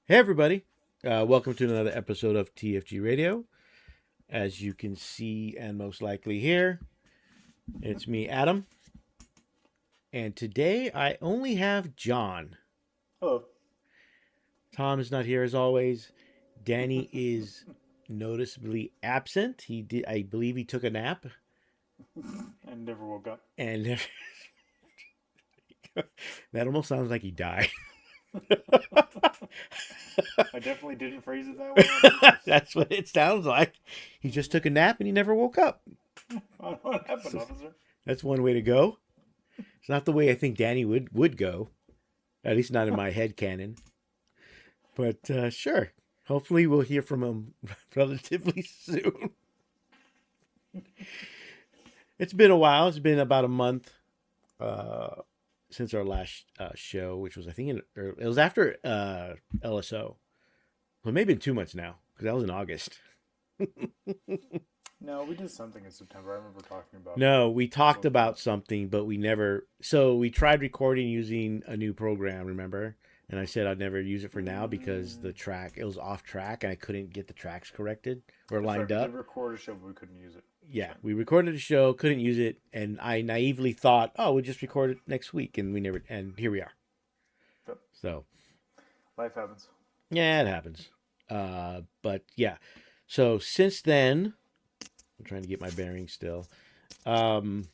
Hey, everybody. Welcome to another episode of TFG Radio. As you can see and most likely hear, it's me, Adam. And today I only have John. Hello. Tom is not here as always. Danny is noticeably absent. I believe he took a nap. And never woke up. And that almost sounds like he died. I definitely didn't phrase it that way on purpose. That's what it sounds like. He just took a nap and he never woke up. What happened, officer? That's one way to go. It's not the way I think Danny would go. At least not in my head canon. But sure. Hopefully we'll hear from him relatively soon. It's been a while. It's been about a month since our last show, which was I think it was after LSO. Well, maybe in 2 months now because that was in August. No, we did something in September. I remember talking about. No, we talked about something, but we never. So we tried recording using a new program, remember? And I said I'd never use it for now because it was off track and I couldn't get the tracks corrected or lined We up. did record a show, but we couldn't use it. Yeah, we recorded a show, couldn't use it, and I naively thought, oh, we'll just record it next week, and we never. And here we are. Yep. So Life happens. yeah, it happens. But yeah, so since then, I'm trying to get my bearings still. There's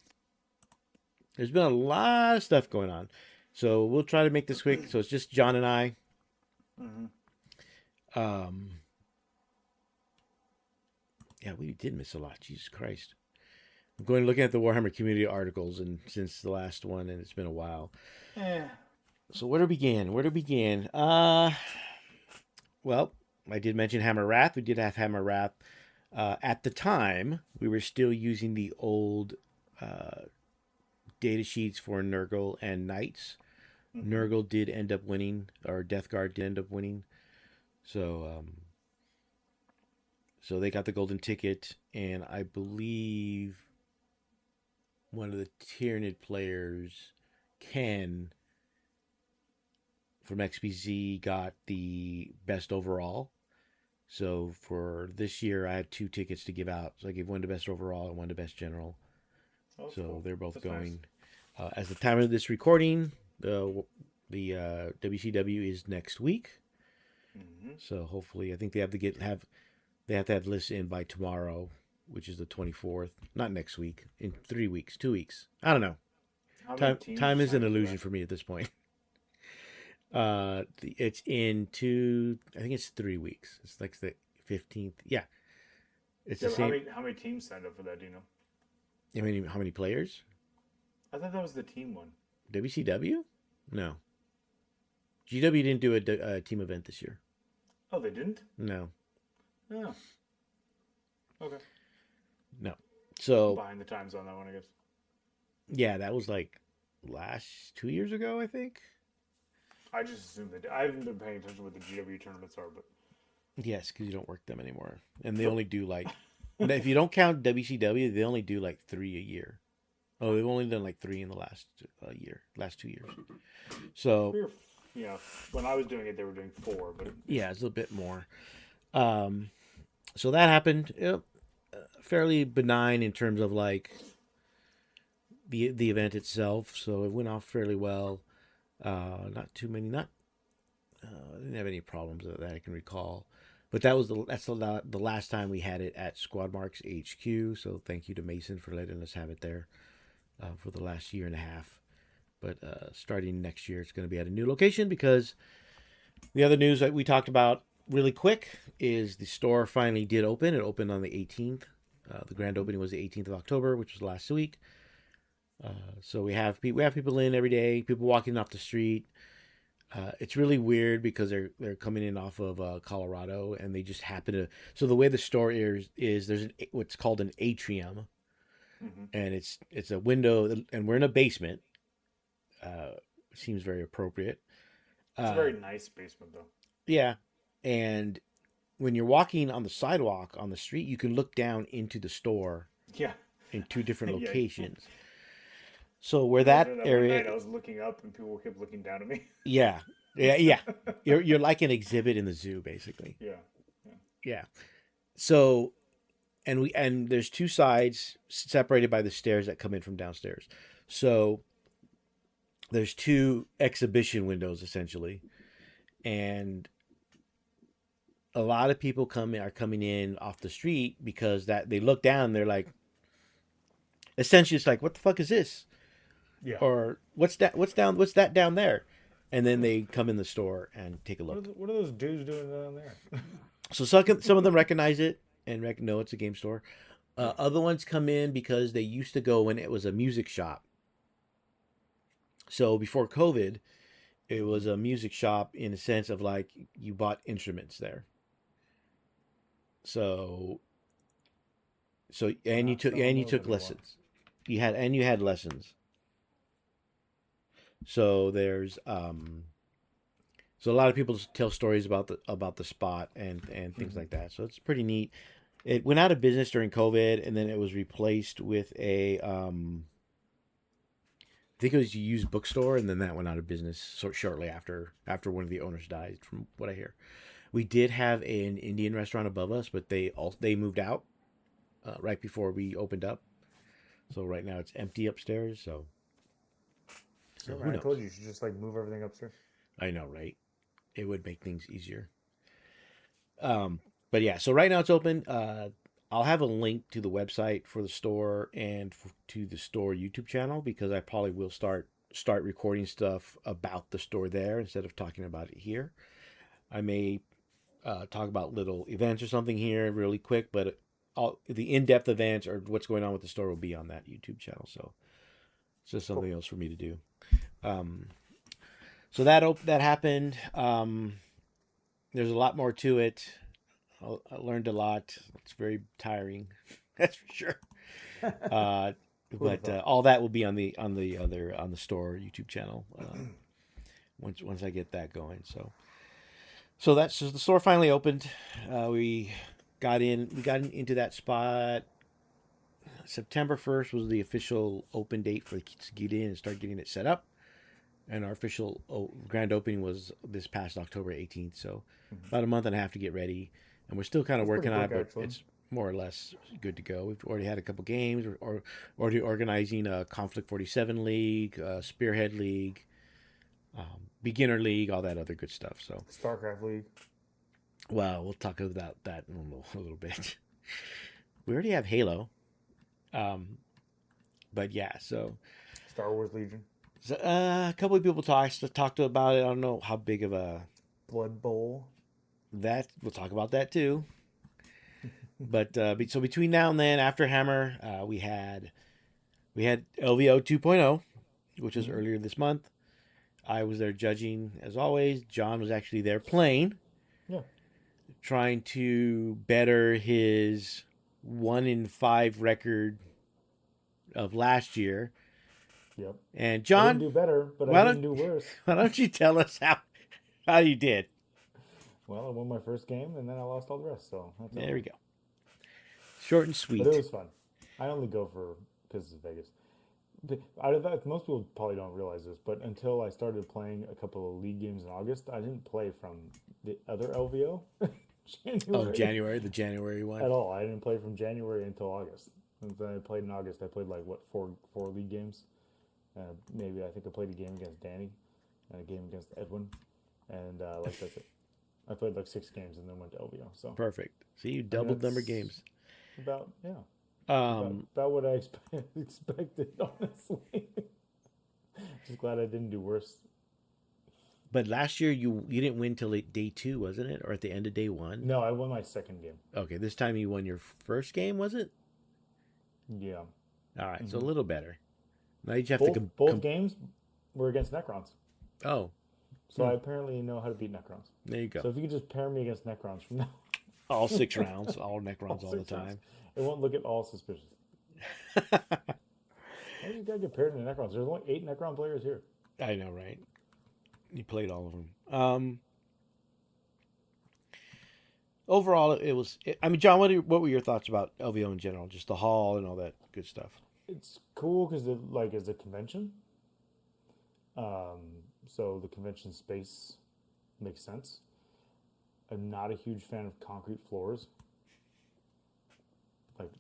been a lot of stuff going on. So we'll try to make this quick. So it's just John and I. Mm-hmm. Yeah, we did miss a lot. Jesus Christ. I'm going looking at the Warhammer community articles and since the last one, and it's been a while. Yeah. So where to begin? Well, I did mention Hammer Wrath. We did have Hammer Wrath. At the time, we were still using the old data sheets for Nurgle and Knights. Mm-hmm. Nurgle did end up winning, or Death Guard did end up winning. So, so they got the golden ticket, and I believe one of the Tyranid players, Ken, from XBZ, got the best overall. So for this year, I had 2 tickets to give out. So I gave one to best overall and one to best general. Oh, So cool. they're both That's going. Nice. At the time of this recording, the WCW is next week. Mm-hmm. So hopefully, I think they have to have lists in by tomorrow, which is the 24th. Not next week. In 3 weeks, 2 weeks. I don't know. How many Time teams time is an signed up for illusion that? for me at this point. It's I think it's 3 weeks. It's like the 15th. Yeah, it's Yeah, the but same. how many teams signed up for that? Do you know? How many players? I thought that was the team one. WCW? No. GW didn't do a team event this year. Oh, they didn't. No, Oh. Okay. no. So Behind the times on that one, I guess. yeah, that was like last 2 years ago, I think. I just assumed they did. I haven't been paying attention to what the GW tournaments are, but Yes, because you don't work them anymore, and they only do like if you don't count WCW, they only do like 3 a year. Oh, they've only done like 3 in the last 2 years. So we were, when I was doing it, they were doing 4, but yeah, it's a bit more. So that happened. Fairly benign in terms of like the event itself. So it went off fairly well. Not too many. I didn't have any problems that I can recall. But that's the last time we had it at Squad Marks HQ. So thank you to Mason for letting us have it there for the last year and a half. But starting next year, it's going to be at a new location because the other news that we talked about really quick is the store finally did open. It opened on the 18th. The grand opening was the 18th of October, which was last week. So we have people in every day, people walking off the street. It's really weird because they're coming in off of Colorado and they just happen to. So the way the store is there's what's called an atrium, mm-hmm. and it's a window, and we're in a basement. Seems very appropriate. It's a very nice basement, though. Yeah, and when you're walking on the sidewalk on the street, you can look down into the store Yeah. in 2 different Yeah. locations. So where I was that doing that one area, night, I was looking up and people kept looking down at me. yeah, Yeah, yeah. You're like an exhibit in the zoo, basically. Yeah. Yeah. Yeah. So and there's two sides separated by the stairs that come in from downstairs. So there's two exhibition windows essentially, and a lot of people are coming in off the street because that they look down, they're like, essentially, it's like, what the fuck is this? Yeah. Or what's that? What's that down there? And then they come in the store and take a look. What are those dudes doing down there? So some of them recognize it and know it's a game store. Yeah. Other ones come in because they used to go when it was a music shop. So before COVID, it was a music shop in a sense of like you bought instruments there. So and Not selling you those took anymore. lessons. You had lessons. So there's so a lot of people tell stories about the spot and things Hmm. like that. So it's pretty neat. It went out of business during COVID, and then it was replaced with a I think it was a used bookstore, and then that went out of business shortly after one of the owners died. From what I hear, we did have an Indian restaurant above us, but they moved out right before we opened up. So right now it's empty upstairs. So Remember, who I told knows? you should just like move everything upstairs. I know, right? It would make things easier. Um, but yeah, so right now it's open. I'll have a link to the website for the store and to the store YouTube channel because I probably will start recording stuff about the store there instead of talking about it here. I may talk about little events or something here really quick, but the in-depth events or what's going on with the store will be on that YouTube channel. So it's just Cool. something else for me to do. Um, so that happened. There's a lot more to it. I learned a lot. It's very tiring, that's for sure. Uh, Who'd have but thought? all that will be on the store YouTube channel once I get that going. So the store finally opened. We into that spot. September 1st was the official open date for the kids to get in and start getting it set up. And our official grand opening was this past October 18th. So Mhm. about a month and a half to get ready, and we're still kind of That's pretty working on quick, it, but actually. it's more or less good to go. We've already had a couple games, or already organizing a Conflict 47 league, Spearhead league, beginner league, all that other good stuff. So, StarCraft League, well, we'll talk about that in a little bit. We already have Halo, um, but yeah, Star Wars Legion, a couple of people talked about it. I don't know how big of a Blood Bowl. that we'll talk about that too. But so between now and then, after Hammer, we had LVO 2.0, which was Mm-hmm. earlier this month. I was there judging as always. John was actually there playing, Yeah. trying to better his 1-5 record of last year. Yep. And I didn't John, do better, but I why don't didn't do worse. why don't you tell us how you did? Well, I won my first game, and then I lost all the rest, so that's how it There we went. go. Short and But it sweet. was fun. I only go for because it's Vegas. Most people probably don't realize this, but until I started playing a couple of league games in August, I didn't play from the other LVO Oh, January the January one. at all. I didn't play from January until August. And then I played in August. I played like what four league games. Maybe I think I played a game against Danny and a game against Edwin, and like that's it. I played like 6 games and then went to LVO. So Perfect. See, you I mean doubled number of that's games. about yeah Um, about what I expected honestly. Just glad I didn't do worse. but last year you didn't win till day two, wasn't it, or at the end of day one? No, I won my second game. Okay, this time you won your first game, was it? Yeah. All right, so a Hmm. little better. Now you just have to Both games were against Necrons, oh, so I apparently know how to beat Necrons. there you go. So if you could just pair me against Necrons from now, All 6 rounds, all all Necrons all the 6 rounds, time. it won't look at all suspicious. Why do you gotta get paired into Necrons? There's only 8 Necron players here. I know, right? You played all of them. Overall, it was. I mean, John, what were your thoughts about LVO in general? Just the hall and all that good stuff. It's cool because it like is a convention. Um, so the convention space makes sense. I'm not a huge fan of concrete floors. Like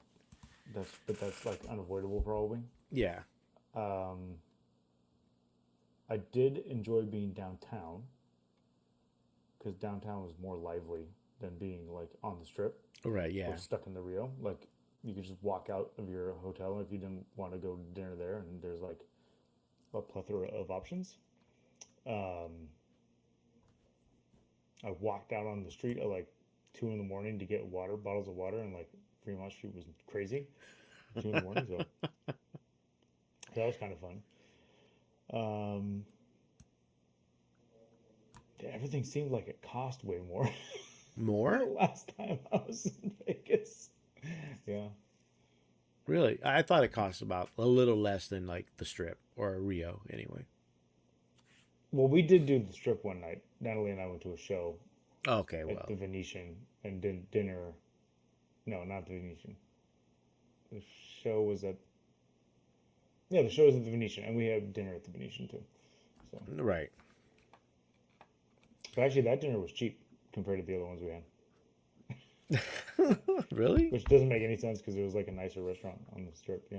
that's like unavoidable probably. Yeah. Um, I did enjoy being downtown because downtown was more lively than being like on the strip Right. or Yeah. stuck in the Rio. Like you could just walk out of your hotel if you didn't want to go to dinner there, and there's like a plethora of options. Um, I walked out on the street at like 2 in the morning to get water, bottles of water, and like Fremont Street was crazy. 2 in the morning, so that was kind of fun. Um, everything seemed like it cost way more than the More? last time I was in Vegas. Yeah. Really? I thought it cost about a little less than like the Strip or Rio anyway. Well, we did do the strip one night. Natalie and I went to a show Okay, at well, the Venetian and did dinner. No, not the Venetian. The show was at the show was at the Venetian, and we had dinner at the Venetian too. So, right. but actually, that dinner was cheap compared to the other ones we had, Really? which doesn't make any sense because it was like a nicer restaurant on the strip. Yeah.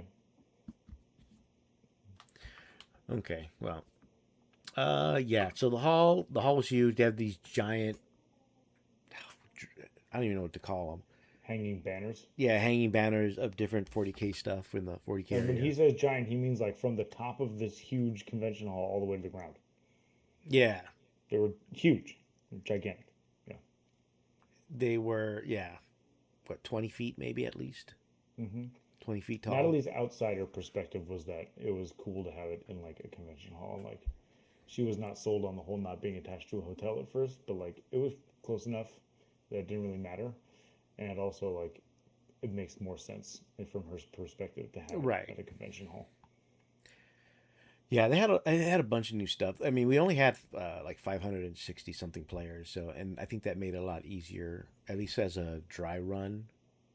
Okay, well, yeah. So the hall was huge. They have these giant, I don't even know what to call them. Hanging banners. Yeah, hanging banners of different 40K stuff in the 40K And when area. he says giant, he means like from the top of this huge convention hall all the way to the ground. Yeah, They were huge, gigantic. Yeah. they were. Yeah, what 20 feet maybe at least. Mm-hmm. 20 feet tall. Natalie's outsider perspective was that it was cool to have it in like a convention hall. Like she was not sold on the whole not being attached to a hotel at first, but like it was close enough that it didn't really matter. And also like it makes more sense from her perspective to have it Right. at a convention hall. Yeah, they had a bunch of new stuff. I mean, we only had like 560 something players, so and I think that made it a lot easier, at least as a dry run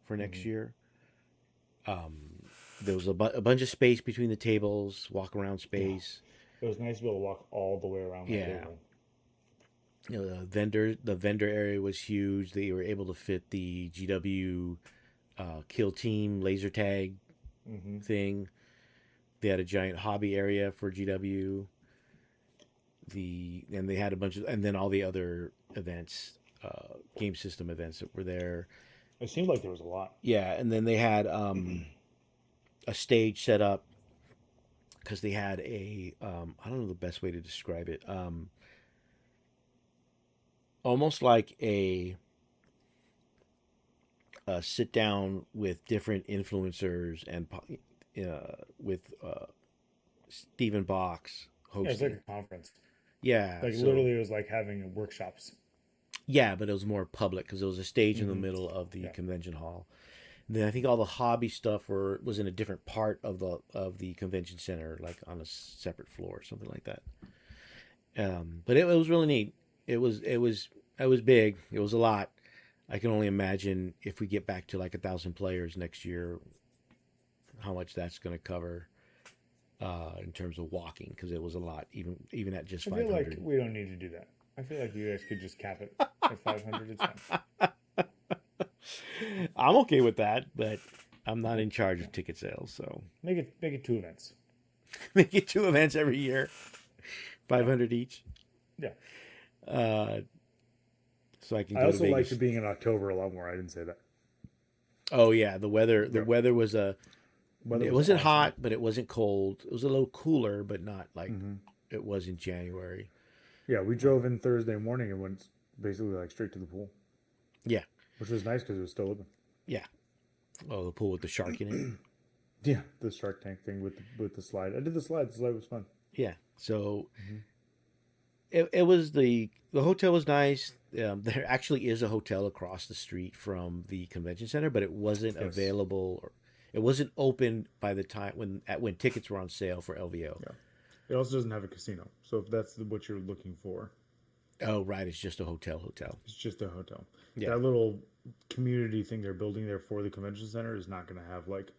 for next Mm-hmm. year. There was a bunch of space between the tables, walk around Yeah, space. it was nice to be able to walk all the way around that Yeah, table. you know, the vendor area was huge. They were able to fit the GW kill team laser tag Mm-hmm. thing. They had a giant hobby area for GW. And they had a bunch of, and then all the other events, game system events that were there. It seemed like there was a lot. Yeah, and then they had a stage set up because they had I don't know the best way to describe it. Almost like a sit down with different influencers and with Stephen Box Yeah, it's like hosting. a conference. Yeah, Like so literally, it was like having workshops. yeah, but it was more public because it was a stage in the Mm-hmm. middle of the Yeah. convention hall. And then I think all the hobby stuff was in a different part of the convention center, like on a separate floor, something like that. But it was really neat. It was big. It was a lot. I can only imagine if we get back to like 1,000 players next year, how much that's going to cover in terms of walking, because it was a lot, even at just I five feel like hundred. we don't need to do that. I feel like you guys could just cap it at 500. It's fine. I'm okay with that, but I'm not in charge of ticket sales, so Make it 2 events. make it 2 events every year, Yeah. 500 each. Yeah. Uh, so I can I go to also liked Vegas. it being in October a lot more. I didn't say that. Oh yeah, the Yeah. weather was Weather it was wasn't awesome. hot, but it wasn't cold. It was a little cooler, but not like Mm-hmm. it was in January. Yeah, we drove in Thursday morning and went basically like straight to the pool, Yeah, which was nice because it was still open. yeah. Oh, the pool with the shark in it. Yeah, the Shark Tank thing with the slide. I did the slide. The slide was fun. Yeah. So Mm-hmm. it was the hotel was nice. There actually is a hotel across the street from the convention center, but it wasn't Yes. available, or it wasn't open by the time when tickets were on sale for LVO. Yeah. It also doesn't have a casino, so if that's what you're looking for, Oh, right, it's just a hotel. it's just a hotel. Yeah. That little community thing they're building there for the convention center is not going to have like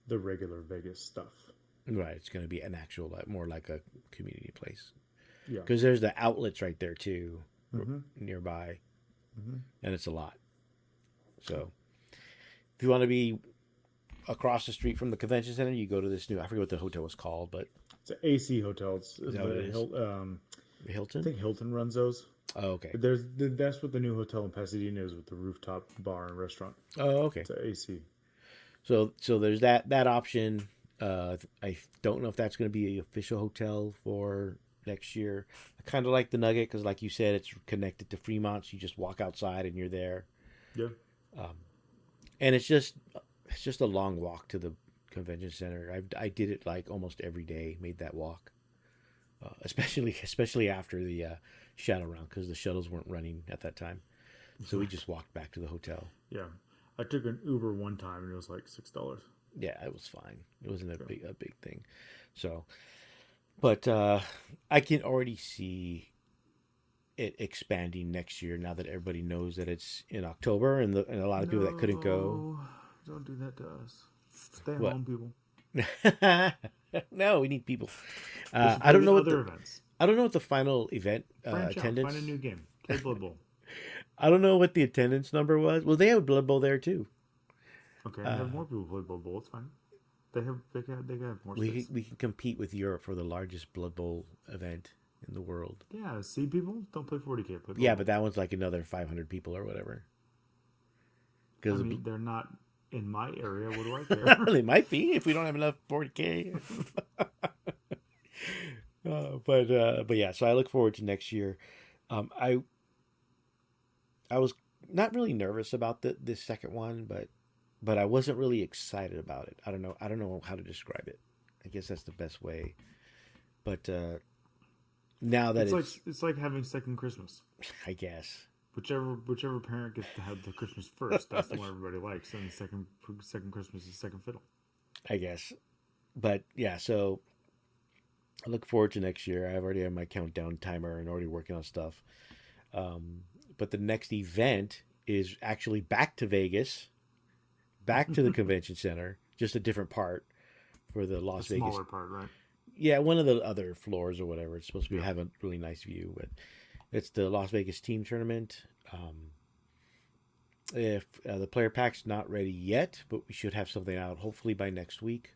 the regular Vegas stuff. Right, it's going to be an actual more like a community place Yeah. because there's the outlets right there too. nearby, Mm-hmm. and it's a lot. So if you want to be across the street from the convention center, you go to this new. I forget what the hotel was called, but It's an AC hotel. It's is that what it is? I Hilton. think Hilton runs those. Oh, okay. But that's what the new hotel in Pasadena is with the rooftop bar and restaurant. Oh, okay. It's an AC. So there's that option. I don't know if that's going to be an official hotel for next year. I kind of like the Nugget because, like you said, it's connected to Fremont. So you just walk outside and you're there, Yeah. and it's just a long walk to the convention center. I did it like almost every day. Made that walk, especially after the shadow round because the shuttles weren't running at that time. So we just walked back to the hotel. Yeah. I took an Uber one time and it was like $6. Yeah, it was fine. It wasn't a big thing. So, but I can already see it expanding next year now that everybody knows that it's in October and a lot of people that couldn't go. No, don't do that to us. Stay What? home, people. No, we need people. We should I play don't know what other the events. I don't know what the final event Branch out, attendance. find a new game. Play Blood Bowl. I don't know what the attendance number was. Well, they have Blood Bowl there too. Okay, have more people play Blood Bowl. It's fine. They can have more space. We can compete with Europe for the largest Blood Bowl event in the world. Yeah, see people don't play 40K. Play Blood Yeah, Bowl. but that one's like another 500 people or whatever. I Because mean, they're not in my area. What do I care? they might be if we don't have enough 40K. But yeah, so I look forward to next year. I was not really nervous about this second one, but I wasn't really excited about it. I don't know how to describe it. I guess that's the best way. But now that It's like having second Christmas. I guess. Whichever parent gets to have the Christmas first, that's the one everybody likes. And second Christmas is second fiddle. I guess. But yeah, so I look forward to next year. I already have my countdown timer and already working on stuff. But the next event is actually back to Vegas, back to the convention center, just a different part for the Las Vegas. Smaller part, right? Yeah, one of the other floors or whatever. It's supposed to be have a really nice view, but it's the Las Vegas team tournament. If the player pack's not ready yet, but we should have something out hopefully by next week.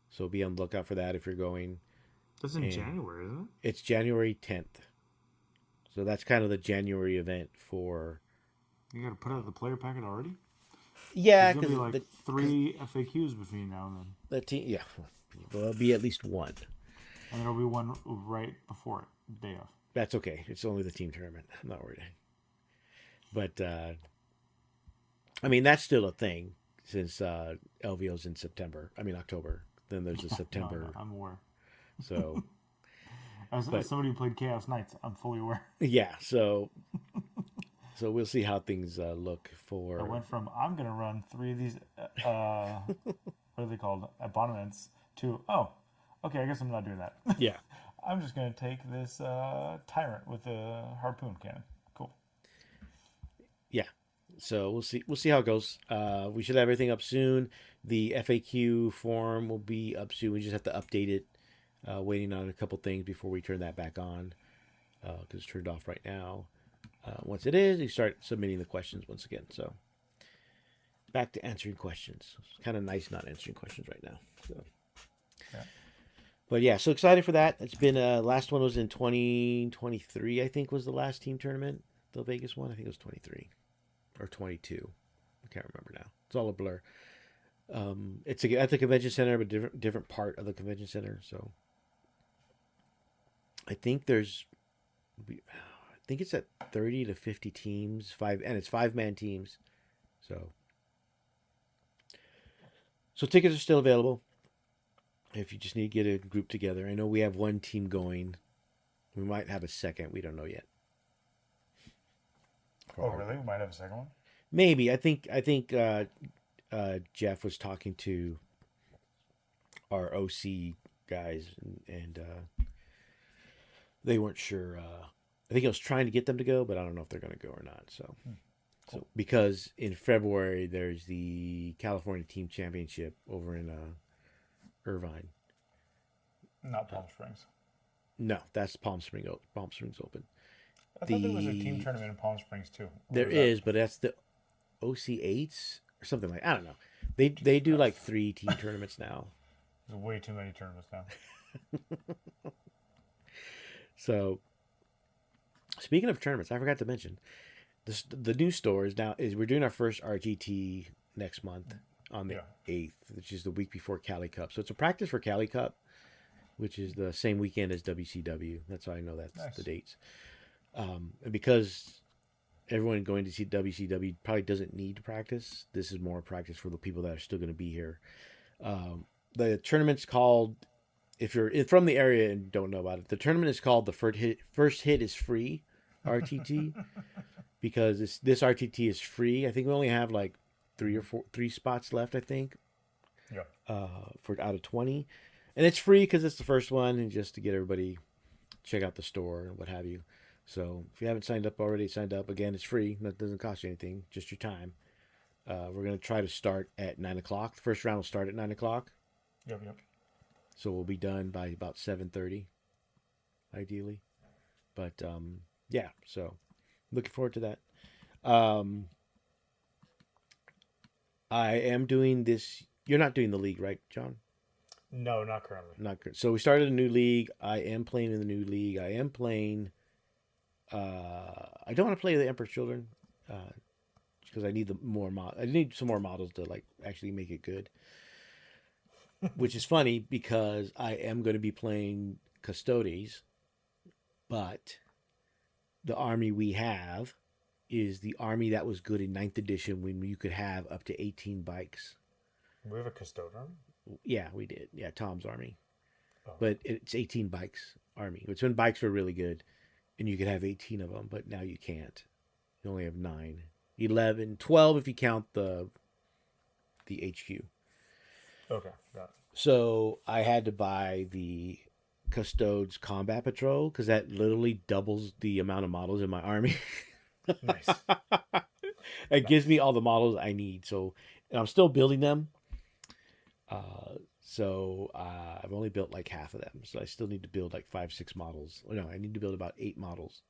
So be on the lookout for that if you're going. That's in January, isn't it? It's January 10th. So that's kind of the January event for. You got to put out the player packet already. Yeah, There's because gonna be like 3 FAQs between now and then, the team. Yeah, there'll be at least one. and there'll be one right before it, day of. That's okay. It's only the team tournament. I'm not worried. But I mean, that's still a thing since LVO's in September. I mean October. Then there's a September. No, I'm aware. So As somebody who played Chaos Knights, I'm fully aware. yeah. So we'll see how things look for. I went from I'm gonna run 3 of these what are they called, abonnements, to okay, I guess I'm not doing that. Yeah. I'm just gonna take this tyrant with a harpoon cannon. Cool. Yeah. So we'll see how it goes. We should have everything up soon. The FAQ form will be up soon. We just have to update it. Waiting on a couple things before we turn that back on because it's turned off right now. Once it is, you start submitting the questions once again. So back to answering questions. It's kind of nice not answering questions right now. So. Yeah. But yeah, so excited for that. It's been last one was in 2023. I think was the last team tournament. The Vegas one. I think it was 23 or 22. I can't remember now. It's all a blur. It's at the convention center, but different part of the convention center. So I think it's at 30 to 50 teams, and it's 5-man teams. So tickets are still available. If you just need to get a group together. I know we have one team going. We might have a second. We don't know yet. Oh, really? We might have a second one? Maybe. I think Jeff was talking to our OC guys, and they weren't sure. I think I was trying to get them to go, but I don't know if they're going to go or not. So, Cool. so because in February there's the California Team Championship over in Irvine. Not Palm Springs. No, that's Palm Springs Open. I thought there was a team The tournament in Palm Springs too. Or there was that is, but that's the OC8s or something like, I don't know. They do like 3 team tournaments now. there's way too many tournaments now? So speaking of tournaments, I forgot to mention the new store is we're doing our first RGT next month on the Yeah. 8th, which is the week before Cali Cup. So it's a practice for Cali Cup, which is the same weekend as WCW. That's how I know that's the Nice. dates. And because everyone going to see WCW probably doesn't need to practice, this is more practice for the people that are still going to be here. The tournament's called, if you're from the area and don't know about it, the tournament is called the First Hit is Free RTT because this RTT is free. I think we only have like three spots left, I think, Yeah. for out of 20. And it's free because it's the first one and just to get everybody check out the store and what have you. So if you haven't signed up already, signed up. Again, it's free. That doesn't cost you anything, just your time. We're going to try to start at 9 o'clock. The first round will start at 9 o'clock. Yep. Yep. So we'll be done by about 7:30, ideally. But yeah, so looking forward to that. Um, I am doing this. You're not doing the league, right, John? No, not currently. Not good. So we started a new league. I am playing in the new league. I am playing. I don't want to play the Emperor's Children because I need I need some more models to like actually make it good. Which is funny because I am going to be playing Custodes, but the army we have is the army that was good in 9th edition when you could have up to 18 bikes. We have a custodian. Yeah, we did. Yeah, Tom's army. Oh. But it's 18 bikes army. It's when bikes were really good and you could have 18 of them, but now you can't. You only have 9. 11, 12 if you count the HQ. Okay, got it. So I had to buy the Custodes Combat Patrol because that literally doubles the amount of models in my army. Nice. It gives me all the models I need. So and I'm still building them. I've only built like half of them. So I still need to build like 5, 6 models. No, I need to build about 8 models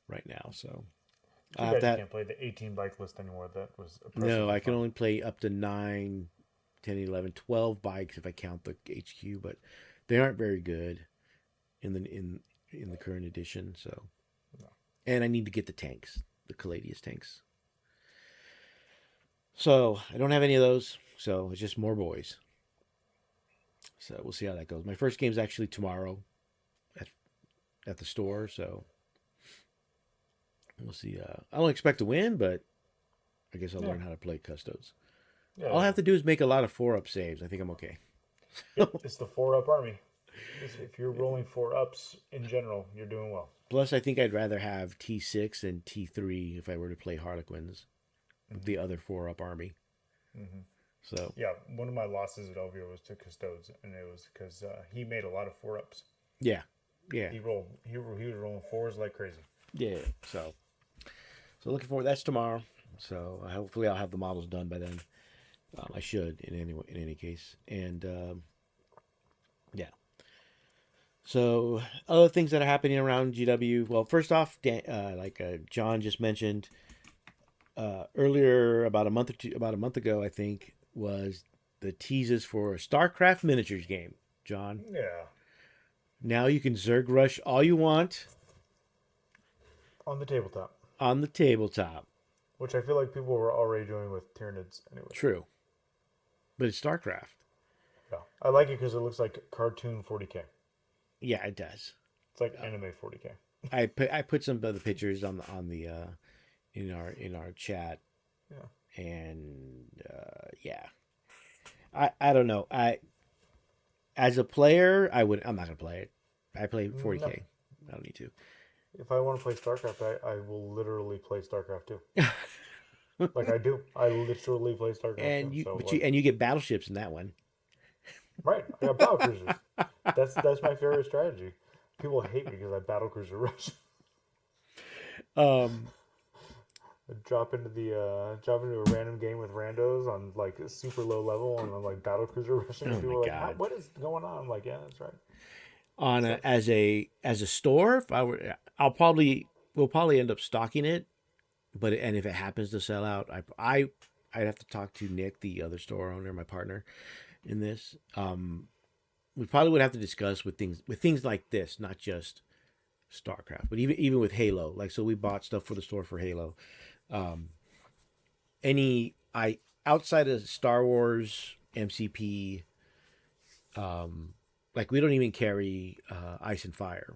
right now. So Too bad you can't play the 18 bike list anymore. That was no, I can only play up to 9, 10, 11, 12 bikes if I count the HQ, but they aren't very good in the current edition. So, No. and I need to get the tanks, the Caladius tanks. So I don't have any of those. So it's just more boys. So we'll see how that goes. My first game's actually tomorrow at the store. So we'll see. I don't expect to win, but I guess I'll learn how to play Custodes. Yeah, All I have to do is make a lot of 4-up saves. I think I'm okay. Yep, it's the 4-up army. If you're rolling 4-ups in general, you're doing well. Plus, I think I'd rather have T6 and T3 if I were to play Harlequins, the other 4-up army. Mm-hmm. So yeah, one of my losses at Elvio was to Custodes, and it was because he made a lot of 4-ups. yeah. He was rolling 4s like crazy. Yeah. So looking forward. That's tomorrow. So hopefully I'll have the models done by then. I should in any case, and yeah. So other things that are happening around GW. Well, first off, John just mentioned earlier, about a month ago, I think, was the teases for a StarCraft miniatures game. John. Yeah. Now you can Zerg Rush all you want on the tabletop. On the tabletop. Which I feel like people were already doing with Tyranids anyway. True. But it's StarCraft. Yeah. I like it because it looks like cartoon 40K. Yeah, it does. It's like anime 40K. I put some of the pictures on the in our chat. Yeah. And yeah. I don't know. As a player, I'm not gonna play it. I play 40K. No. I don't need to. If I want to play StarCraft, I will literally play StarCraft too. Like I do. I literally play StarCraft. And too, you get battleships in that one. Right. I got battle cruisers. That's my favorite strategy. People hate me because I battle cruiser rush. Drop into a random game with randos on like super low level and I'm like battle cruiser rushing. And people are like, what is going on? I'm like, yeah, that's right. As a store, I'll probably we'll probably end up stocking it, but and if it happens to sell out, I'd have to talk to Nick, the other store owner, my partner in this. We probably would have to discuss with things like this, not just StarCraft, but even with Halo. Like, so we bought stuff for the store for Halo. Um, any I outside of Star Wars, MCP, like we don't even carry Ice and Fire,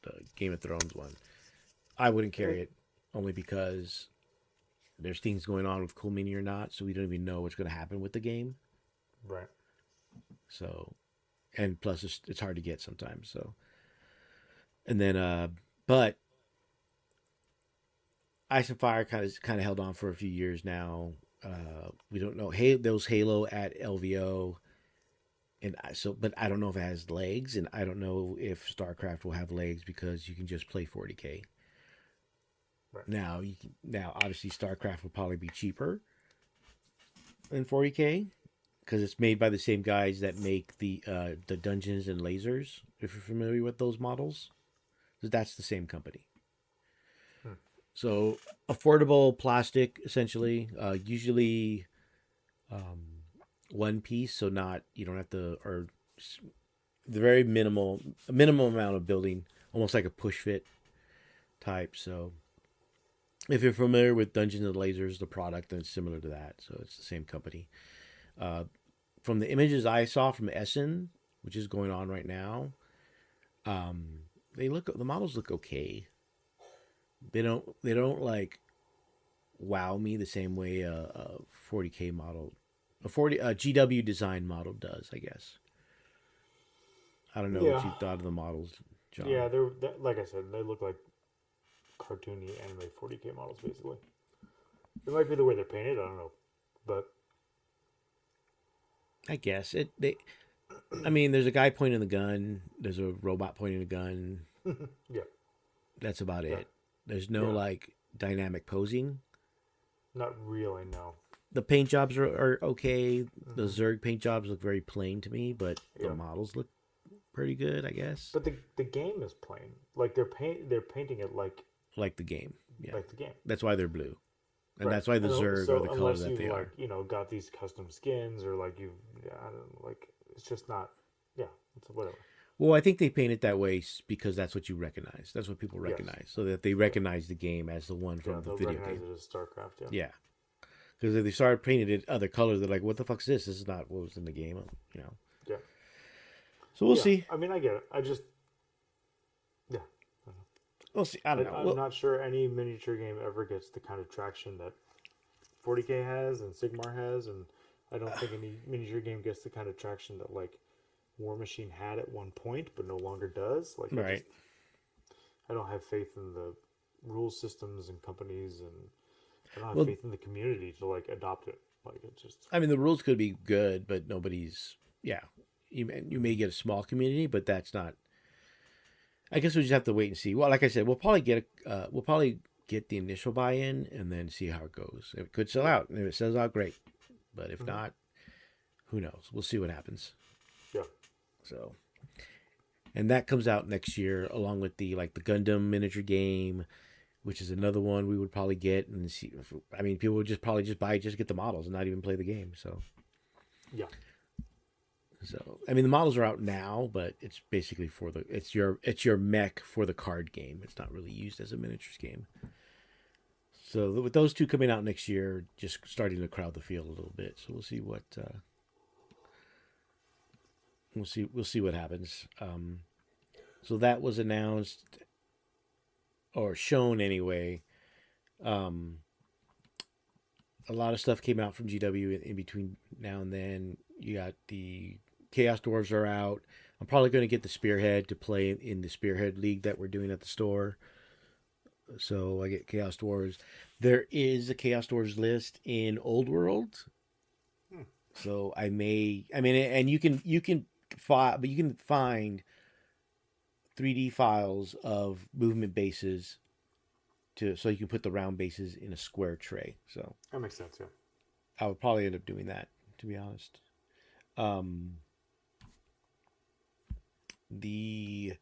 the Game of Thrones one. I wouldn't carry it only because there's things going on with Cool Mini or not, so we don't even know what's going to happen with the game. Right. So, and plus it's hard to get sometimes. So, and then but Ice and Fire kind of held on for a few years now. We don't know. Hey, those Halo at LVO, and but I don't know if it has legs, and I don't know if StarCraft will have legs because you can just play 40K. Right. Now obviously StarCraft will probably be cheaper than 40K because it's made by the same guys that make the dungeons and lasers. If you're familiar with those models, that's the same company. So affordable plastic, essentially, usually one piece, so not you don't have to or the very minimal amount of building, almost like a push fit type. So if you're familiar with Dungeons and Lasers, the product, then it's similar to that. So it's the same company. From the images I saw from Essen, which is going on right now, the models look okay. They don't like wow me the same way a 40K model, a GW design model does. I guess. I don't know what Yeah. you thought of the models, John. Yeah, like I said, they look like cartoony anime 40K models, basically. It might be the way they're painted, I don't know. But, I guess it. I mean, there's a guy pointing the gun. There's a robot pointing a gun. yeah. That's about Yeah. it. There's no Yeah. like dynamic posing. Not really, no. The paint jobs are okay. The Hmm. Zerg paint jobs look very plain to me, but the Yeah. models look pretty good, I guess. But the game is plain. Like they're painting it Like the game, yeah. like the game. That's why they're blue, and Right. that's why the And Zerg are so the color unless that you've they like, are. got these custom skins or like you've I don't know, like it's just not yeah, it's whatever. Well, I think they paint it that way because that's what you recognize. That's what people Yes. recognize, so that they Yeah. recognize the game as the one Yeah, from the they'll video recognize game. it as StarCraft, yeah. Yeah, because if they started painting it other colors, they're like, "What the fuck's this? This is not what was in the game." You know. Yeah. So we'll Yeah. see. I mean I get it. I just yeah. We'll see. I don't know. I'm not sure any miniature game ever gets the kind of traction that 40K has and Sigmar has, and I don't think any miniature game gets the kind of traction that like War Machine had at one point, but no longer does. Like Right. I don't have faith in the rule systems and companies, and I don't have Well, faith in the community to like adopt it. Like it just I mean, the rules could be good, but nobody's. Yeah, you may get a small community, but that's not. I guess we just have to wait and see. Well, like I said, we'll probably get the initial buy-in and then see how it goes. It could sell yeah. out, and if it sells out, great. But if Mm-hmm. not, who knows? We'll see what happens. Yeah. So, and that comes out next year, along with the Gundam miniature game, which is another one we would probably get and see. I mean, people would just probably just buy it just to get the models and not even play the game. Yeah. So I mean, the models are out now, but it's basically it's your mech for the card game. It's not really used as a miniatures game. So with those two coming out next year, just starting to crowd the field a little bit. So we'll see what we'll see what happens. So that was announced or shown anyway. Um, a lot of stuff came out from GW in between now and then. You got the Chaos Dwarves are out. I'm probably going to get the Spearhead to play in the Spearhead League that we're doing at the store. So I get Chaos Dwarves. There is a Chaos Dwarves list in Old World. So I mean, and but you can find 3D files of movement bases so you can put the round bases in a square tray. So That makes sense. Yeah. I would probably end up doing that, to be honest. Um, the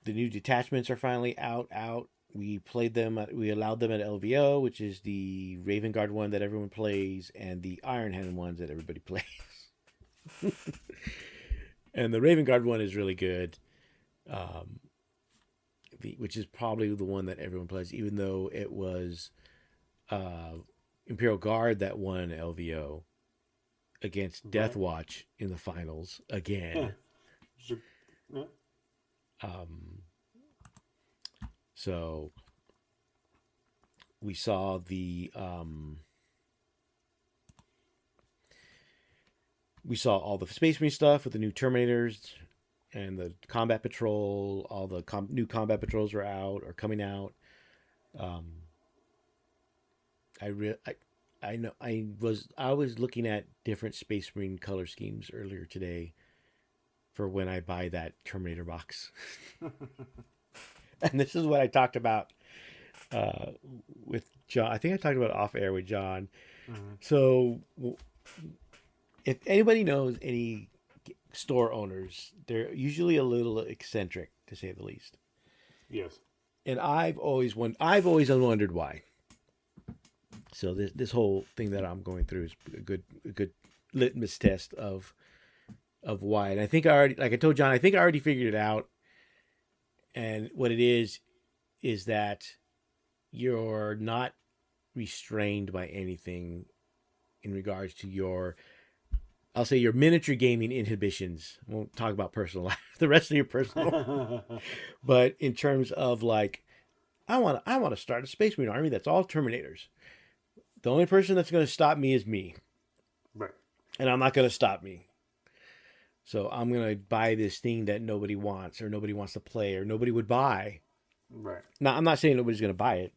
The new detachments are finally out. We played them. We allowed them at LVO, which is the Raven Guard one that everyone plays, and the Iron Hand ones that everybody plays. And the Raven Guard one is really good, which is probably the one that everyone plays, even though it was uh, Imperial Guard that won LVO against Death Right. Watch in the finals Yeah. again. Yeah. Um, so we saw we saw all the Space Marine stuff with the new Terminators and the Combat Patrol. All the new Combat Patrols are out or coming out. Um, I know I was looking at different Space Marine color schemes earlier today for when I buy that Terminator box. And this is what I talked about uh, with John. I think I talked about it off air with John. Mm-hmm. So, if anybody knows any store owners, they're usually a little eccentric, to say the least. Yes. And I've always wondered why. So this whole thing that I'm going through is a good litmus test of why. And I think I already, like I told John, I think I already figured it out. And what it is that you're not restrained by anything in regards to your, I'll say, your miniature gaming inhibitions. I won't talk about personal life, the rest of your personal, but in terms of like, I want to start a Space Marine army that's all Terminators. The only person that's going to stop me is me, Right. and I'm not going to stop me. So I'm going to buy this thing that nobody wants or nobody wants to play or nobody would buy. Right. Now, I'm not saying nobody's going to buy it,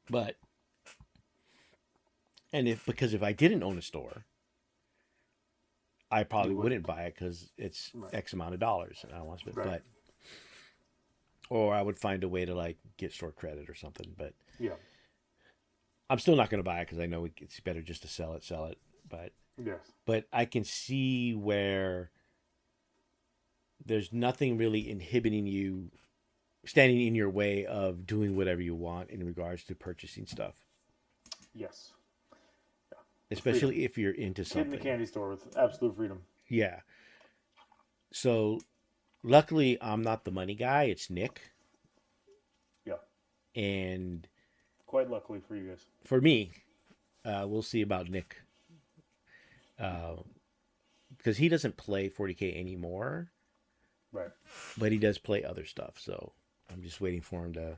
but because if I didn't own a store, I probably wouldn't buy it because it's Right. X amount of dollars and I don't want to spend. Right. But or I would find a way to like get store credit or something. But Yeah. I'm still not going to buy it because I know it's better just to sell it. Yes. But I can see where there's nothing really inhibiting you, standing in your way of doing whatever you want in regards to purchasing stuff, Yes. especially if you're into Kid in something. the candy store with absolute freedom. Yeah. So luckily, I'm not the money guy. It's Nick. Yeah. And Quite luckily for you guys. for me, we'll see about Nick. Because he doesn't play 40K anymore, Right. but he does play other stuff. So I'm just waiting for him to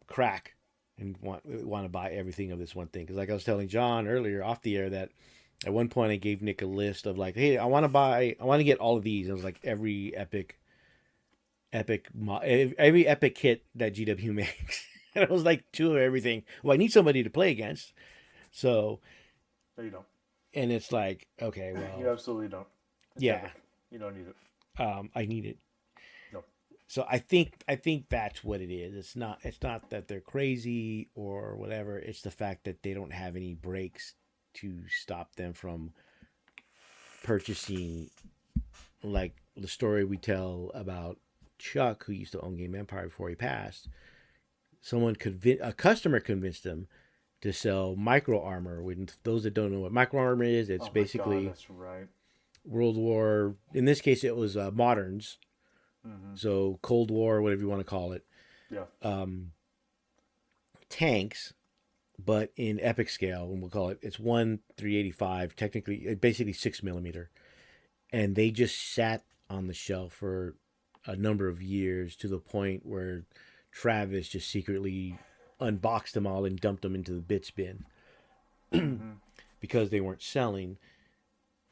crack and want to buy everything of this one thing. Because like I was telling John earlier off the air that at one point I gave Nick a list of like, hey, I want to get all of these. It was like every epic kit that GW makes. And it was like two of everything. Well, I need somebody to play against. So, No, you don't. and it's like, okay, well, You absolutely don't. It's yeah, epic. You don't need it. I need it. No. So I think that's what it is. It's not that they're crazy or whatever. It's the fact that they don't have any breaks to stop them from purchasing, like the story we tell about Chuck, who used to own Game Empire before he passed. A customer convinced him to sell micro armor. When those that don't know what micro armor is, it's basically that's right. World War. In this case, it was moderns. Mm-hmm. So Cold War, whatever you want to call it. Yeah. Tanks, but in epic scale, and we'll call it. It's 1/385, technically, basically 6mm, and they just sat on the shelf for a number of years to the point where Travis just secretly unboxed them all and dumped them into the bits bin because they weren't selling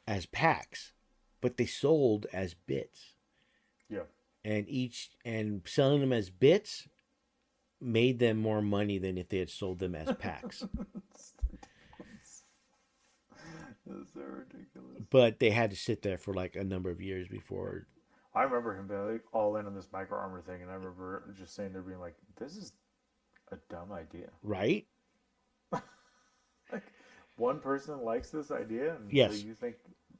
as packs, but they sold as bits. Yeah. And selling them as bits made them more money than if they had sold them as packs. That's so ridiculous. But they had to sit there for like a number of years before. I remember him being like all in on this micro armor thing, and I remember just saying there being like, "This is a dumb idea." Right? Like, one person likes this idea, and Yes. so you think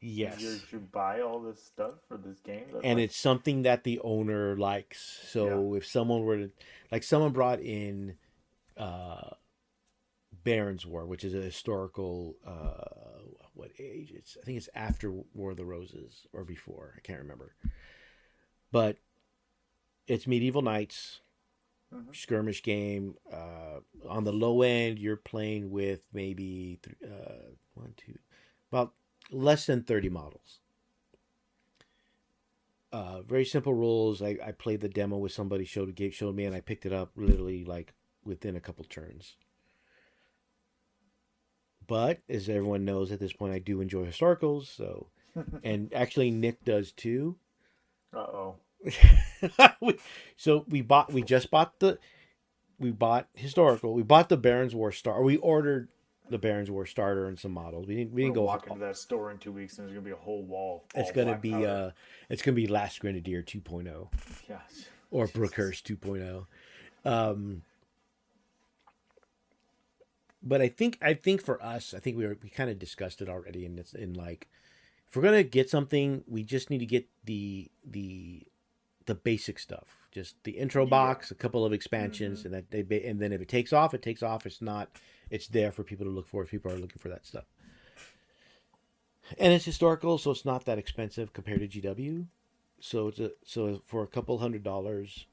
Yes. You buy all this stuff for this game that And like it's something that the owner likes. yeah. So if someone were to, like, someone brought in Baron's War, which is a historical, what age? I think it's after War of the Roses or before. I can't remember. But it's medieval knights, Mm-hmm. skirmish game. On the low end, you're playing with maybe one, two, about less than 30 models. Very simple rules. I played the demo with somebody, showed me, and I picked it up literally like within a couple turns. But as everyone knows at this point, I do enjoy historicals. So, and actually Nick does too. Uh-oh. So we bought historical. We bought the Baron's War Star. We ordered the Baron's War starter and some models. We We're didn't gonna go. walk into that store in 2 weeks and there's gonna be a whole wall It's all gonna black be powder. Last Grenadier 2.0 Yeah. or Jesus. Brookhurst 2.0. But I think for us, I think we kind of discussed it already, and it's in like, if we're gonna get something, we just need to get the basic stuff, just the intro Yeah. box, a couple of expansions, and and then if it takes off, it takes off. It's not, it's there for people to look for if people are looking for that stuff. And it's historical, so it's not that expensive compared to GW. So for a couple $100,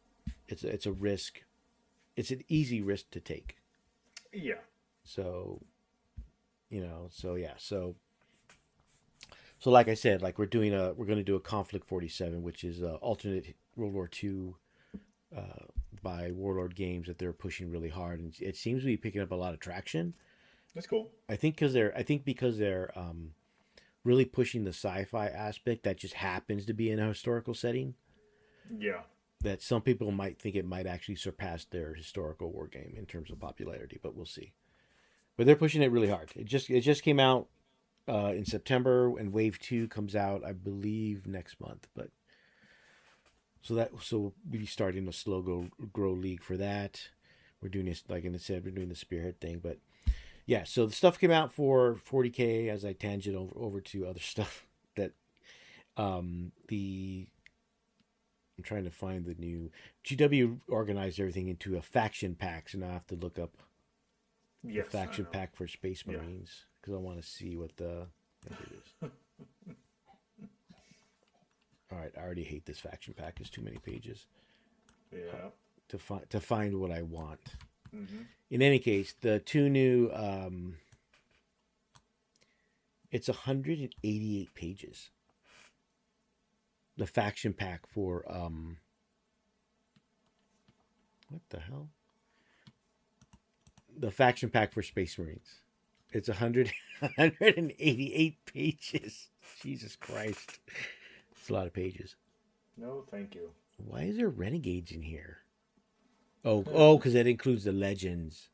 it's a risk. It's an easy risk to take. Yeah. So so yeah, so like I said, like we're going to do a Conflict 47, which is alternate World War II by Warlord Games that they're pushing really hard, and it seems to be picking up a lot of traction. That's cool. I think because they're really pushing the sci-fi aspect that just happens to be in a historical setting. Yeah. That some people might think it might actually surpass their historical war game in terms of popularity, but we'll see. But they're pushing it really hard. It just came out in September, and Wave 2 comes out, I believe, next month. But so we'll be starting a slow grow league for that. We're doing this, like I said, we're doing the Spearhead thing. But yeah, so the stuff came out for 40K as I tangent over to other stuff that the I'm trying to find the new GW organized everything into a faction pack, so now I have to look up Yes. the faction I know. pack for Space Yeah. Marines because I want to see what the what it is. All right, I already hate this faction pack. It's too many pages Yeah. to find what I want. Mm-hmm. In any case, the two new it's 188 pages. The faction pack for what the hell? The faction pack for Space Marines. It's 188 pages. Jesus Christ. It's a lot of pages. No, thank you. Why is there renegades in here? Oh, because that includes the legends.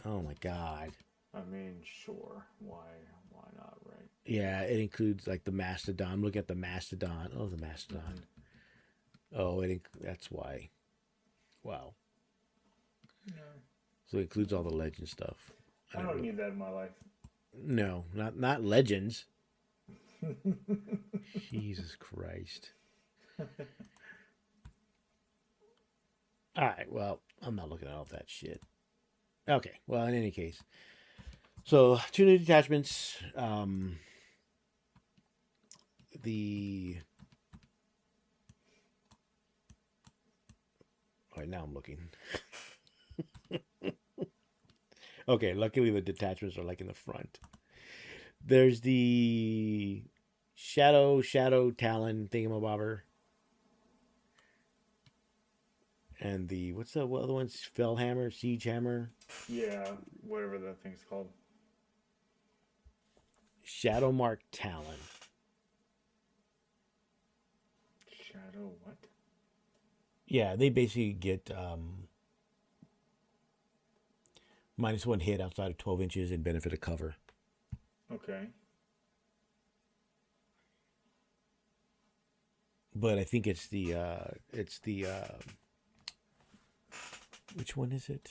Oh my god. I mean, sure. Why not, right? Yeah, it includes like the Mastodon. Look at the Mastodon. Oh, the Mastodon. Oh, that's why. Wow. No. So it includes all the legend stuff. I don't need that in my life. No, not legends. Jesus Christ. All right, well, I'm not looking at all that shit. Okay, well, in any case. So, two new detachments. The... All right, now I'm looking. Okay, luckily the detachments are like in the front. There's the Shadow Talon thingamabobber. And the, what's the other ones? Fellhammer, Siege Hammer. Yeah, whatever that thing's called. Shadow Mark Talon. Shadow what? Yeah, they basically get -1 hit outside of 12 inches and benefit of cover. Okay. But I think it's the which one is it?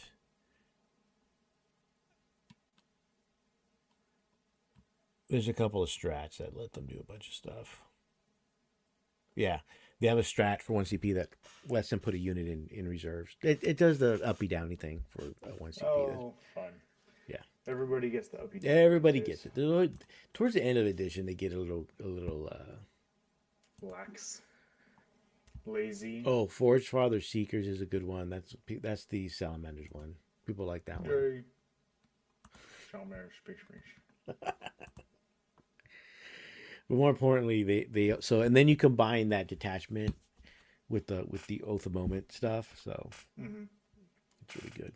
There's a couple of strats that let them do a bunch of stuff. Yeah, they have a strat for 1 CP that lets them put a unit in reserves. It does the uppy downy thing for 1 CP. Oh, fun. Yeah, Everybody gets the uppy down everybody these gets days. it. Towards the end of the edition, they get a little. Lax. Lazy. Oh, Forge Father Seekers is a good one. That's the Salamanders one. People like that one. Yay. Salamander speech. But more importantly, they so and then you combine that detachment with the Oath of Moment stuff. So it's really good.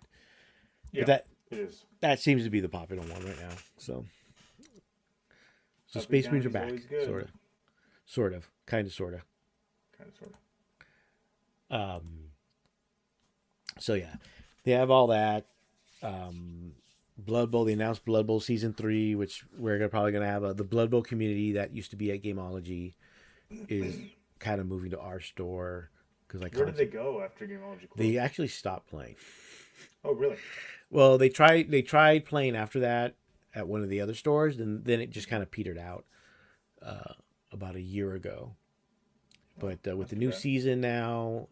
Yeah, But it is. that seems to be the popular one right now. So Uppy Space Marines are Downy's back, always good. sort of, kind of, sort of. Kind of, sort of. So yeah, they have all that. Blood Bowl. They announced Blood Bowl Season 3, which probably gonna have the Blood Bowl community that used to be at Gameology is kind of moving to our store because Where did they go after Gameology closed? They actually stopped playing. Oh, really? Well, they tried playing after that at one of the other stores, and then it just kind of petered out about a year ago. But with the new season now,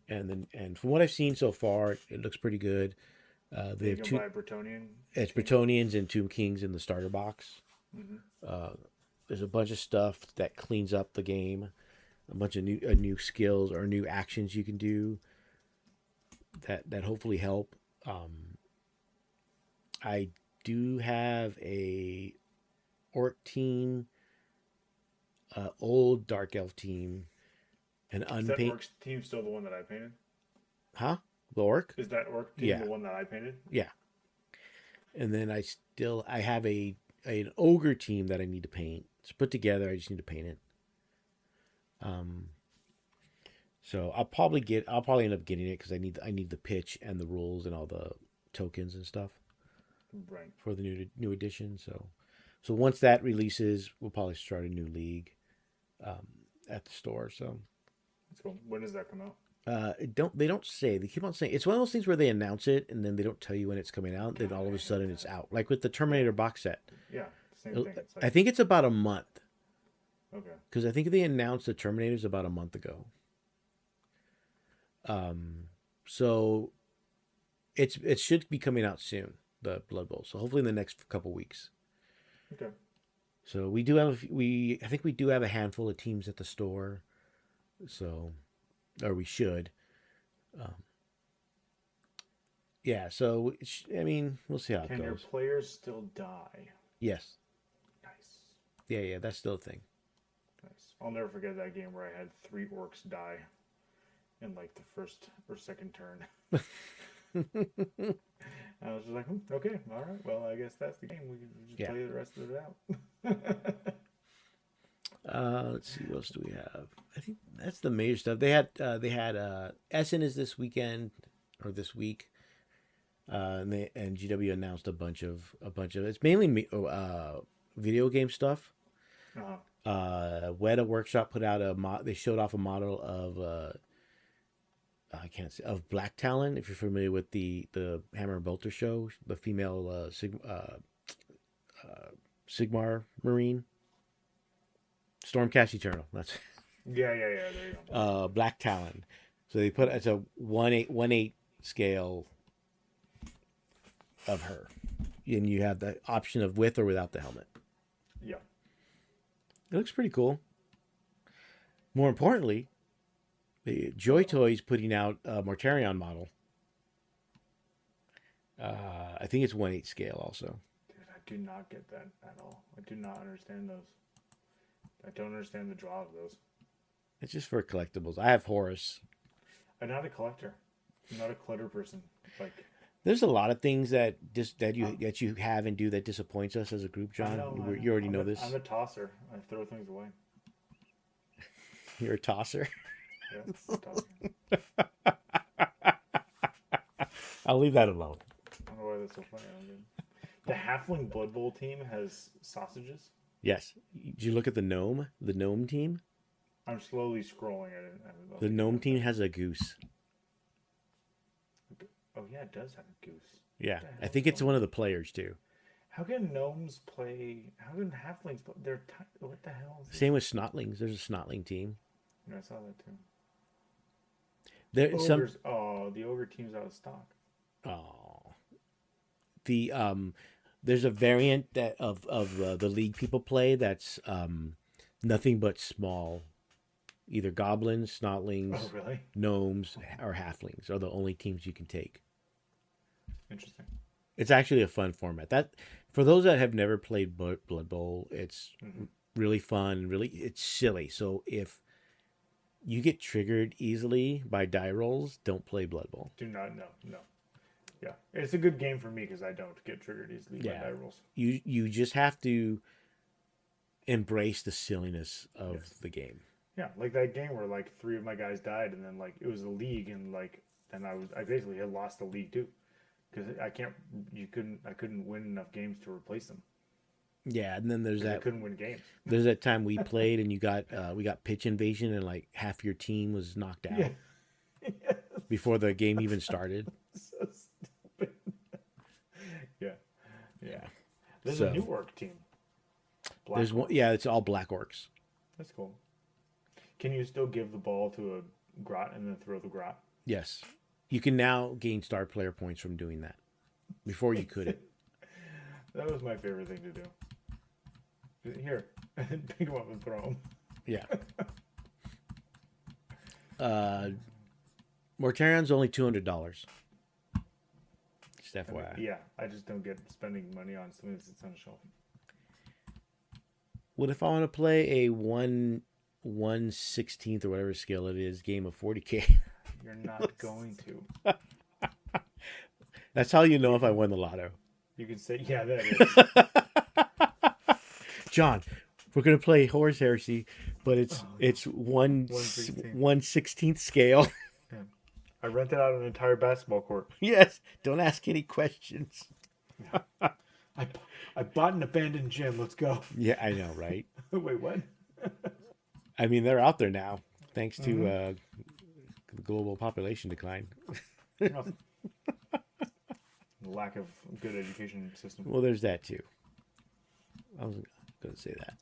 and from what I've seen so far, it looks pretty good. They have buy Bretonian. It's Bretonians and Tomb Kings in the starter box. There's a bunch of stuff that cleans up the game, a bunch of new skills or new actions you can do that hopefully help. I do have a orc team, old dark elf team, an unpainted. Is that orc team still the one that I painted? Huh? The orc? Is that orc team the one that I painted? Yeah. And then I have an ogre team that I need to paint. It's put together. I just need to paint it. So I'll probably end up getting it because I need the pitch and the rules and all the tokens and stuff. Right. For the new edition. So once that releases, we'll probably start a new league at the store. So that's cool. When does that come out? They don't say. They keep on saying it's one of those things where they announce it and then they don't tell you when it's coming out. Then all of a sudden it's out. Like with the Terminator box set. Yeah, same thing. I think it's about a month. Okay. Because I think they announced the Terminators about a month ago. So it should be coming out soon. The Blood Bowl. So hopefully in the next couple weeks. Okay. So we do have I think we do have a handful of teams at the store. So, or we should. Yeah. So I mean, we'll see how it goes. Can your players still die? Yes. Nice. Yeah. That's still a thing. Nice. I'll never forget that game where I had 3 orcs die in like the first or second turn. I was just like, okay, all right. Well, I guess that's the game. We can just play the rest of it out. Let's see, what else do we have? I think that's the major stuff. They had Essen is this weekend or this week, and GW announced a bunch of it's mainly video game stuff. Weta Workshop put out they showed off a model of of Black Talon, if you're familiar with the Hammer and Bolter show, the female Sigmar Marine. Stormcast Eternal. That's yeah. There you go. Black Talon. So they put it's a 1/8 scale of her, and you have the option of with or without the helmet. Yeah, it looks pretty cool. More importantly, the Joy Toys putting out a Mortarion model. I think it's 1/8 scale also. Dude, I do not get that at all. I do not understand those. I don't understand the draw of those. It's just for collectibles. I have Horus. I'm not a collector. I'm not a clutter person. Like, there's a lot of things that you have and do that disappoints us as a group, John. You already know this. I'm a tosser. I throw things away. You're a tosser. Yeah, a tosser. I'll leave that alone. I don't know why that's so funny. The Halfling Blood Bowl team has sausages. Yes. Did you look at the gnome? The gnome team? I'm slowly scrolling at it. The gnome team has a goose. Oh, yeah, it does have a goose. Yeah. I think it's one of the players, too. How can gnomes play? How can halflings play? What the hell is this? Same with snotlings. There's a snotling team. Yeah, I saw that too. There some Ogres. Oh, the ogre team's out of stock. oh the there's a variant that of the league people play that's nothing but small. Either goblins, Oh, snotlings, really? gnomes, or halflings are the only teams you can take. Interesting. It's actually a fun format. That for those that have never played Blood Bowl, it's Hmm. really fun. Really, it's silly. So if you get triggered easily by die rolls, don't play Blood Bowl. Do not know. No. Yeah, it's a good game for me because I don't get triggered easily by Yeah, die rolls. you just have to embrace the silliness of Yes. the game. Yeah, like that game where like three of my guys died, and then like it was a league, and like then I basically had lost the league too because I couldn't win enough games to replace them Yeah, and then because I couldn't win games. there's that time we played and you got we got pitch invasion and like half your team was knocked Yeah, out before the game even started. so stupid. Yeah, yeah. Yeah. There's a So new orc team. Black there's one. orcs. Yeah, it's all black orcs. That's cool. Can you still give the ball to a grot and then throw the grot? Yes, you can now gain star player points from doing that. Before you couldn't. That was my favorite thing to do. Here, pick them up and throw them. Yeah. Mortarion's only $200. Just FYI. Yeah, I just don't get spending money on something that sits on a shelf. What if I want to play a 1/16 or whatever scale it is game of 40K? You're not going to. That's how you know if I won the lotto. You can say, yeah, that is. John, we're gonna play Horus Heresy, but it's 1/16. 1/16 scale. Yeah. I rented out an entire basketball court. Yes. Don't ask any questions. I bought an abandoned gym. Let's go. Yeah, I know, right? Wait, what? I mean, they're out there now, thanks to the global population decline. No. The lack of good education system. Well, there's that too. I was going to say that.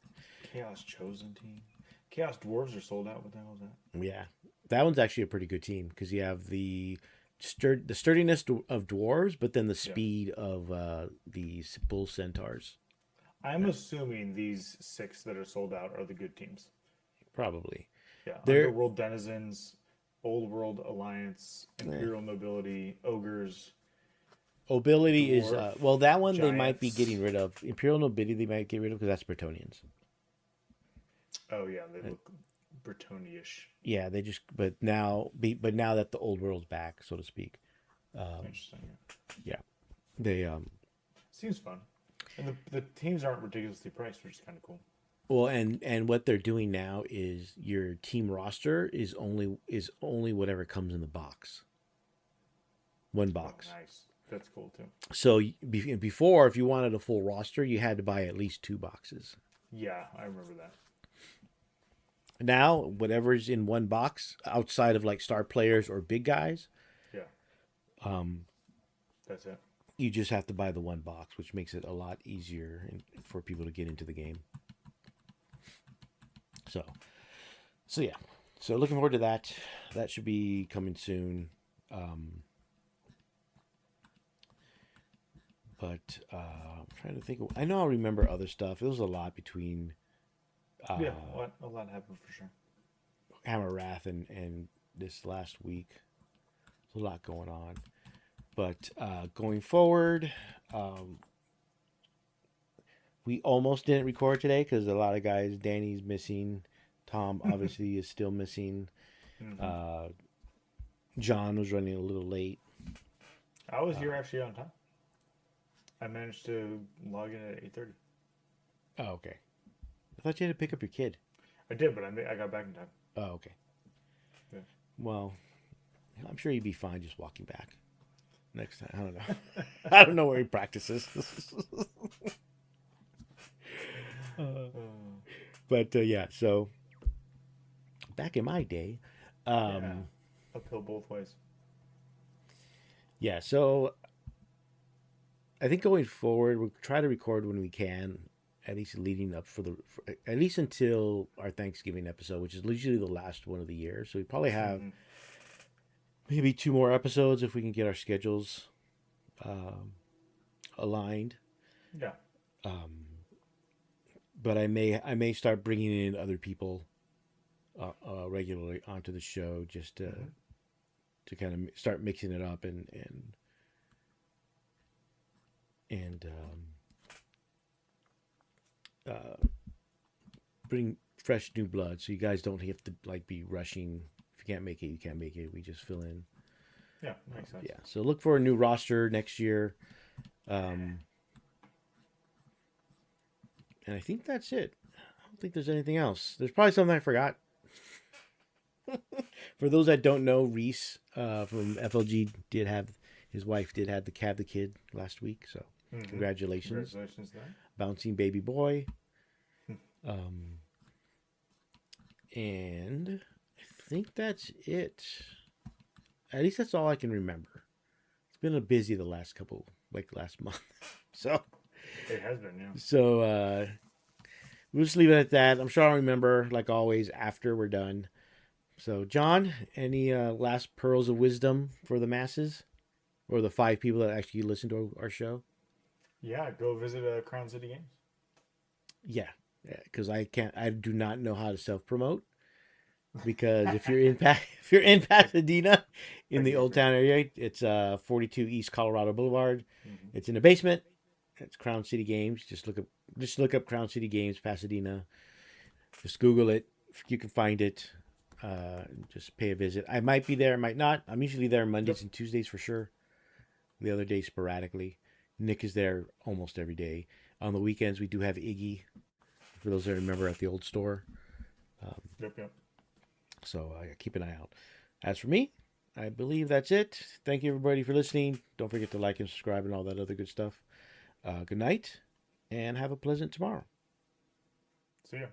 Chaos Chosen team. Chaos Dwarves are sold out. What the hell is that? Yeah, that one's actually a pretty good team because you have the sturdiness of dwarves, but then the speed of the bull centaurs. I'm assuming these 6 that are sold out are the good teams. Probably. Yeah. They're- Underworld Denizens, Old World Alliance, Imperial Nobility, Ogres. Mobility is Dwarf, well, that one they might be giants. getting rid of. Imperial nobility they might get rid of because that's Bretonians. Oh, yeah. They look Bretoni-ish. Yeah, they just but now that the old world's back, so to speak, Interesting. yeah, they Seems fun. And the teams aren't ridiculously priced, which is kind of cool. well, and what they're doing now is your team roster is only whatever comes in the box. One box. Oh, nice. That's cool, too. So before, if you wanted a full roster, you had to buy at least 2 boxes. Yeah, I remember that. Now, whatever's in one box, outside of like star players or big guys, Yeah. That's it. you just have to buy the one box, which makes it a lot easier for people to get into the game. So yeah. So looking forward to that. That should be coming soon. But I'm trying to think. I know I'll remember other stuff. It was a lot between Yeah, a lot happened for sure. Hammer Wrath and this last week. There's a lot going on. But going forward, we almost didn't record today because a lot of guys, Danny's missing. Tom obviously is still missing. Mm-hmm. John was running a little late. I was here actually on time. I managed to log in at 8:30. Oh, okay. I thought you had to pick up your kid. I did, but I got back in time. Oh, okay. Yeah. Well, I'm sure you'd be fine just walking back next time. I don't know. I don't know where he practices. But yeah, so back in my day, Yeah. Uphill both ways. yeah, so I think going forward, we'll try to record when we can, at least leading up at least until our Thanksgiving episode, which is usually the last one of the year. So we probably have maybe 2 more episodes if we can get our schedules aligned. Yeah. But I may start bringing in other people regularly onto the show just to kind of start mixing it up and bring fresh new blood, so you guys don't have to like be rushing. If you can't make it, you can't make it. We just fill in. Yeah, makes sense. Yeah, so look for a new roster next year, and I think that's it. I don't think there's anything else. There's probably something I forgot. For those that don't know, Reese from FLG his wife did have the kid last week, so congratulations. Congratulations there. Bouncing baby boy. And I think that's it. At least that's all I can remember. It's been a busy the last month. So It has been, yeah. so we'll just leave it at that. I'm sure I'll remember, like always, after we're done. So, John, any last pearls of wisdom for the masses? Or the 5 people that actually listen to our show? Yeah, go visit Crown City Games. Yeah, because I do not know how to self-promote. Because if you're in Pasadena, in the Old Town area, it's 42 East Colorado Boulevard. It's in the basement. It's Crown City Games. Just look up Crown City Games Pasadena. Just Google it. You can find it. Just pay a visit. I might be there, I might not. I'm usually there Mondays and Tuesdays for sure. The other days sporadically. Nick is there almost every day. On the weekends, we do have Iggy. For those that remember, at the old store. Yep. So keep an eye out. As for me, I believe that's it. Thank you, everybody, for listening. Don't forget to like and subscribe and all that other good stuff. Good night, and have a pleasant tomorrow. See ya.